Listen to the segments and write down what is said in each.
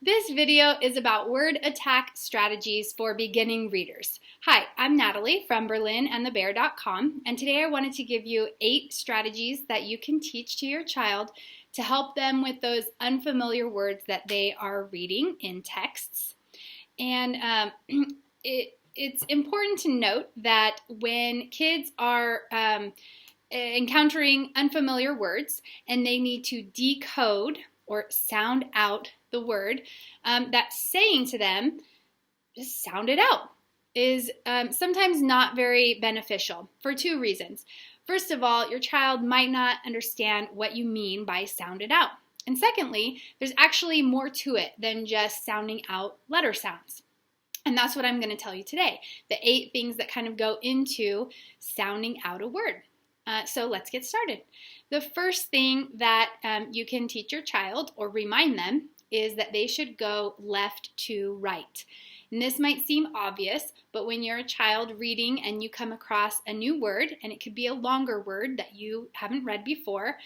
This video is about word attack strategies for beginning readers. Hi, I'm Natalie from BerlinandTheBear.com, and today I wanted to give you 8 strategies that you can teach to your child to help them with those unfamiliar words that they are reading in texts. And it's important to note that when kids are encountering unfamiliar words and they need to decode or sound out the word, that's saying to them, just sound it out, is sometimes not very beneficial for 2 reasons. First of all, your child might not understand what you mean by sound it out. And secondly, there's actually more to it than just sounding out letter sounds. And that's what I'm going to tell you today, the 8 things that kind of go into sounding out a word. So let's get started. The first thing that you can teach your child or remind them is that they should go left to right. And this might seem obvious, but when you're a child reading and you come across a new word, and it could be a longer word that you haven't read before,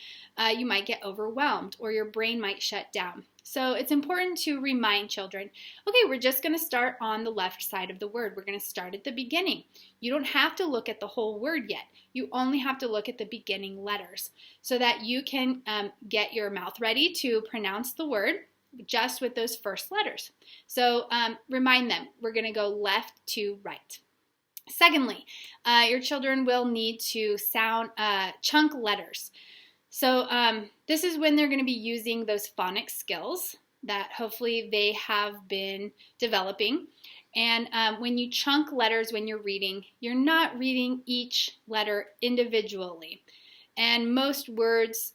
you might get overwhelmed or your brain might shut down. So it's important to remind children, okay, we're just going to start on the left side of the word. We're going to start at the beginning. You don't have to look at the whole word yet. You only have to look at the beginning letters so that you can get your mouth ready to pronounce the word just with those first letters. So remind them, we're going to go left to right. Secondly, your children will need to sound chunk letters. So this is when they're going to be using those phonics skills that hopefully they have been developing. And when you chunk letters when you're reading, you're not reading each letter individually. And most words,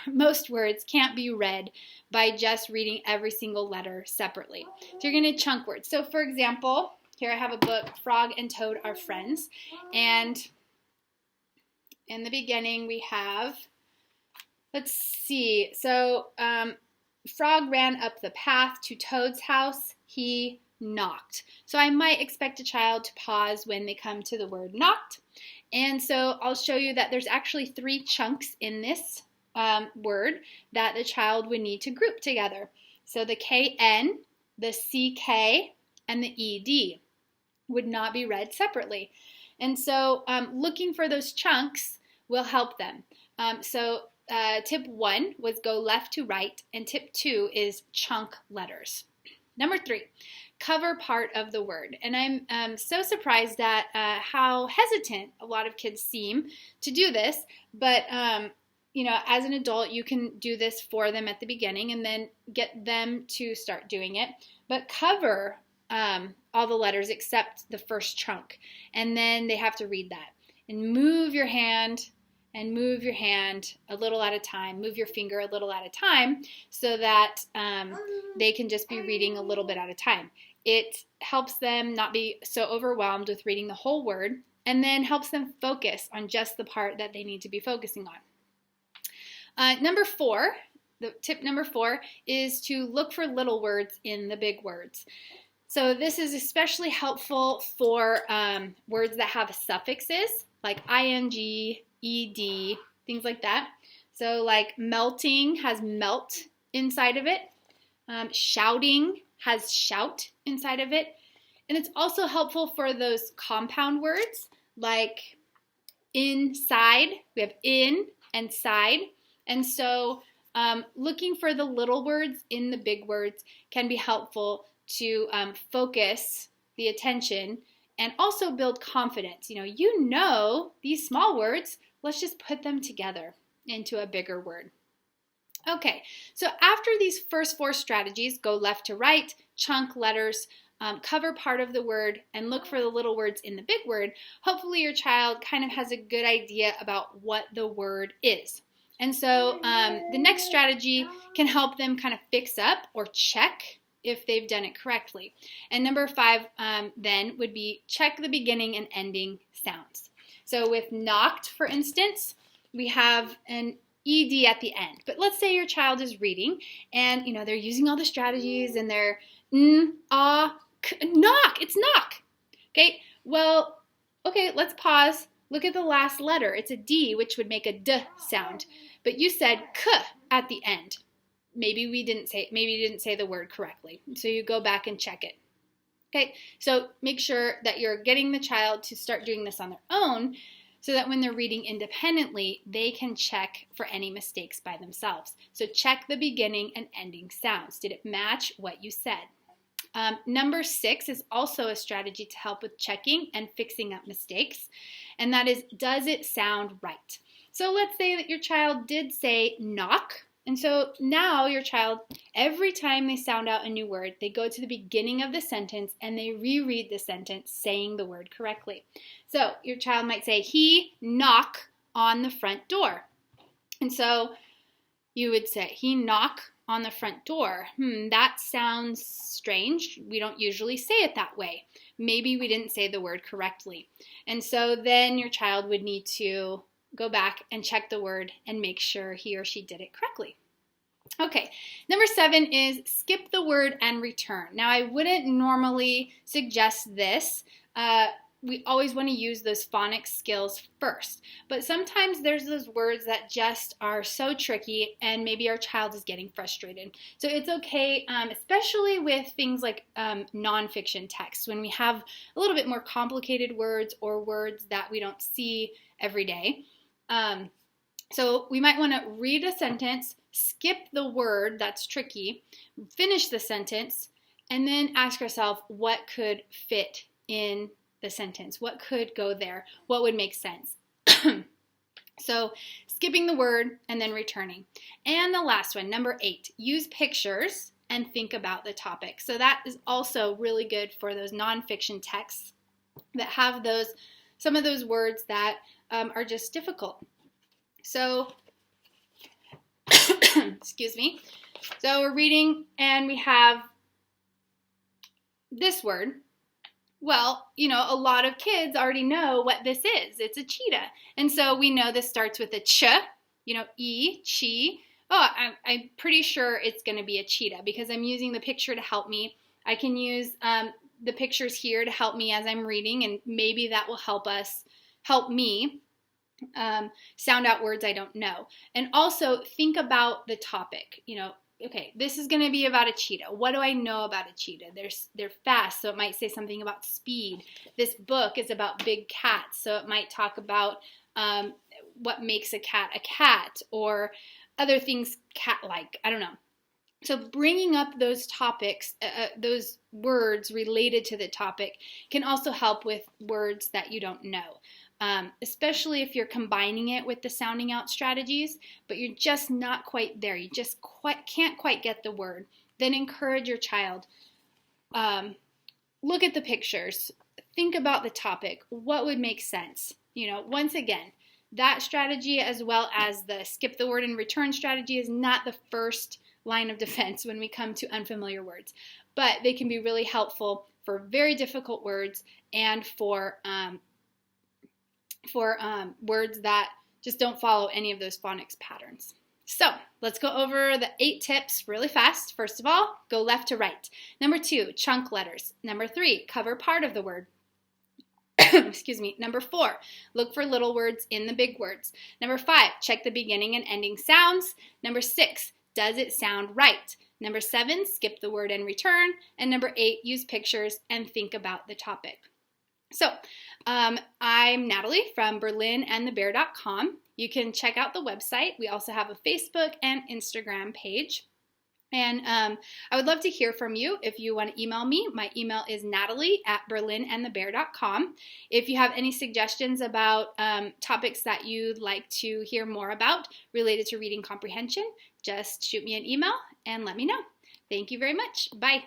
most words can't be read by just reading every single letter separately. So you're going to chunk words. So for example, here I have a book, Frog and Toad Are Friends. And in the beginning we have, let's see, so Frog ran up the path to Toad's house. He knocked. So I might expect a child to pause when they come to the word knocked. And so I'll show you that there's actually 3 chunks in this word that the child would need to group together. So the KN, the CK, and the ED would not be read separately. And so looking for those chunks will help them. Tip 1 was go left to right, and tip 2 is chunk letters. Number 3, cover part of the word. And I'm so surprised at how hesitant a lot of kids seem to do this, but as an adult, you can do this for them at the beginning and then get them to start doing it. But cover all the letters except the first chunk, and then they have to read that. And move your hand a little at a time. Move your finger a little at a time so that they can just be reading a little bit at a time. It helps them not be so overwhelmed with reading the whole word, and then helps them focus on just the part that they need to be focusing on. Tip number 4 is to look for little words in the big words. So this is especially helpful for words that have suffixes like ing, ed, things like that. So like melting has melt inside of it. Shouting has shout inside of it. And it's also helpful for those compound words like inside. We have in and side. And so looking for the little words in the big words can be helpful to focus the attention and also build confidence. You know these small words, let's just put them together into a bigger word. Okay, so after these first 4 strategies, go left to right, chunk letters, cover part of the word, and look for the little words in the big word, hopefully your child kind of has a good idea about what the word is. And so the next strategy can help them kind of fix up or check if they've done it correctly. And number 5 then would be check the beginning and ending sounds. So with knocked, for instance, we have an ED at the end. But let's say your child is reading and they're using all the strategies and they're knock, it's knock. Okay, let's pause. Look at the last letter. It's a D, which would make a D sound. But you said k at the end. maybe you didn't say the word correctly. So you go back and check it. Okay, so make sure that you're getting the child to start doing this on their own so that when they're reading independently, they can check for any mistakes by themselves. So check the beginning and ending sounds. Did it match what you said? Number 6 is also a strategy to help with checking and fixing up mistakes, and that is, does it sound right? So let's say that your child did say knock, and so now your child, every time they sound out a new word, they go to the beginning of the sentence and they reread the sentence saying the word correctly. So your child might say, he knock on the front door. And so you would say, he knock on the front door. That sounds strange. We don't usually say it that way. Maybe we didn't say the word correctly. And so then your child would need to go back and check the word and make sure he or she did it correctly. Okay, number 7 is skip the word and return. Now, I wouldn't normally suggest this. We always want to use those phonics skills first. But sometimes there's those words that just are so tricky and maybe our child is getting frustrated. So it's okay, especially with things like nonfiction text, when we have a little bit more complicated words or words that we don't see every day. So we might want to read a sentence, skip the word that's tricky, finish the sentence, and then ask ourselves what could fit in the sentence. What could go there? What would make sense? So skipping the word and then returning. And the last one, number 8, use pictures and think about the topic. So that is also really good for those nonfiction texts that have some of those words that are just difficult. So, excuse me. So we're reading and we have this word. Well, a lot of kids already know what this is. It's a cheetah. And so we know this starts with a ch, e, chi. Oh, I'm pretty sure it's going to be a cheetah because I'm using the picture to help me. I can use the pictures here to help me as I'm reading, and maybe that will help me sound out words I don't know. And also think about the topic. Okay, this is going to be about a cheetah. What do I know about a cheetah? They're fast, so it might say something about speed. This book is about big cats, so it might talk about what makes a cat, or other things cat-like. I don't know. So bringing up those topics, those words related to the topic, can also help with words that you don't know. Especially if you're combining it with the sounding out strategies, but you're just not quite there. You just can't quite get the word. Then encourage your child. Look at the pictures. Think about the topic. What would make sense? Once again, that strategy as well as the skip the word and return strategy is not the first line of defense when we come to unfamiliar words, but they can be really helpful for very difficult words and for words that just don't follow any of those phonics patterns. So let's go over the 8 tips really fast. First of all, go left to right. Number 2, chunk letters. Number 3, cover part of the word. Excuse me. Number 4, look for little words in the big words. Number 5, check the beginning and ending sounds. Number 6, does it sound right? Number 7, skip the word and return. And number 8, use pictures and think about the topic. So I'm Natalie from BerlinandTheBear.com. You can check out the website. We also have a Facebook and Instagram page. And I would love to hear from you if you want to email me. My email is natalie@BerlinandTheBear.com. If you have any suggestions about topics that you'd like to hear more about related to reading comprehension, just shoot me an email and let me know. Thank you very much. Bye.